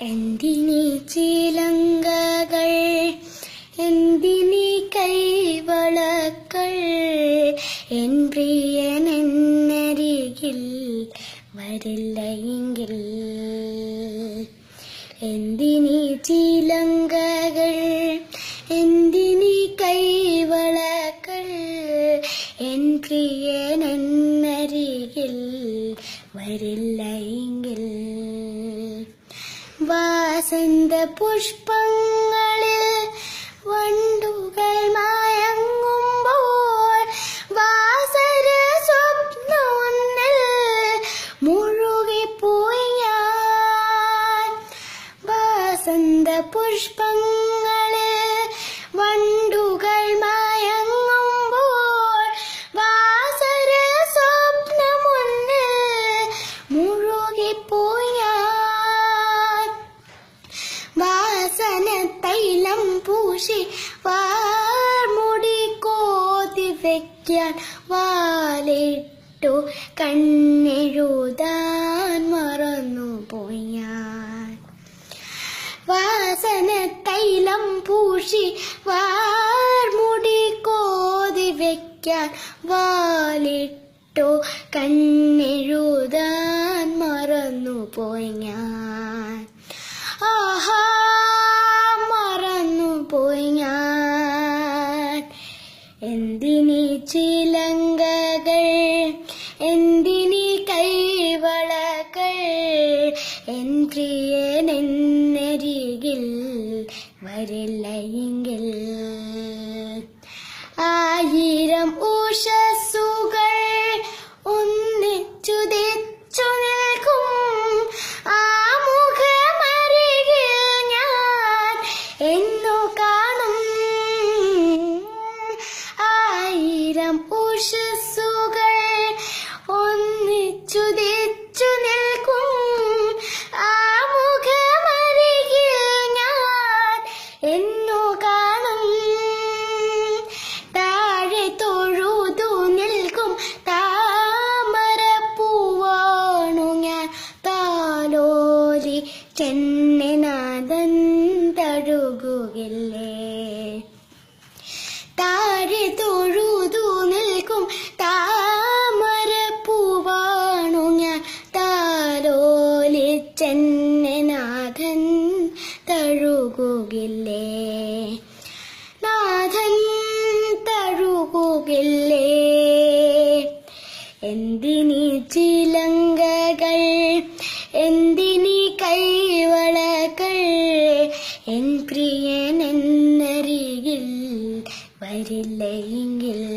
എന്തിനീ ചിലങ്കകൾ, എന്തിനീ കൈവളക്കൾ, എൻ പ്രിയനെന്നരികിൽ വരില്ലയെങ്കിൽ. എന്തിനീ ചിലങ്കകൾ, എന്തിനീ കൈവളക്കൾ, എൻ പ്രിയനെന്നരികിൽ വരില്ലയെങ്കിൽ. വാസന്ത പുഷ്പങ്ങളിൽ വണ്ടുകൾ മയങ്ങുമ്പോൾ വാസര സ്വപ്നമൊന്നിൽ മുഴുകിപ്പോയി ഞാൻ. വാസന്ത പുഷ്പങ്ങളിൽ വണ്ടുകൾ മയങ്ങുമ്പോൾ വാസര സ്വപ്നമൊന്നിൽ മുഴുകിപ്പോയി ഞാൻ. വാസന തൈലം പൂശി വാർമുടി കോതി വയ്ക്കാൻ വാലിട്ടു കണ്ണെഴുതാൻ മറന്നുപോയി ഞാൻ. വാസന തൈലം പൂശി വാർമുടി കോതി വയ്ക്കാൻ വാലിട്ടു കണ്ണെഴുതാൻ മറന്നുപോയി ഞാൻ. ആഹാ, മറന്നുപോയി ഞാൻ. എന്തിനീ ചിലങ്കകൾ, എന്തിനീ കൈവളകൾ, എൻ പ്രിയനെന്നരികിൽ വരില്ലയെങ്കിൽ. ആയിരം ഉഷസ്സുകൾ ഒന്നിച്ചു തെച്ചു നിൽക്കും ആ മുഖമരികിൽ ഞാൻ എന്നു കാണും. ആയിരം ഉഷസ്സുകൾ ഒന്നിച്ചു തെച്ചു നിൽക്കും ആ മുഖമരികിൽ ഞാൻ എന്നു കാണും. താഴെ തൊഴുതു നിൽക്കും താമരപ്പൂവാണു ഞാൻ, താലോലി ചെന്നനാഥൻ തഴുകുകില്ലേ. താഴെ തൊഴുതു നിൽക്കും താമരപ്പൂവാണു ഞാൻ, താലോലി ചെന്നനാഥൻ തഴുകുകില്ലേ. നാഥൻ തഴുകുകില്ലേ. എന്തിനീ ചിലങ്കകൾ, എന്തിനീ കൈവളകൾ, എൻ പ്രിയനെന്നരികിൽ വരില്ലയെങ്കിൽ.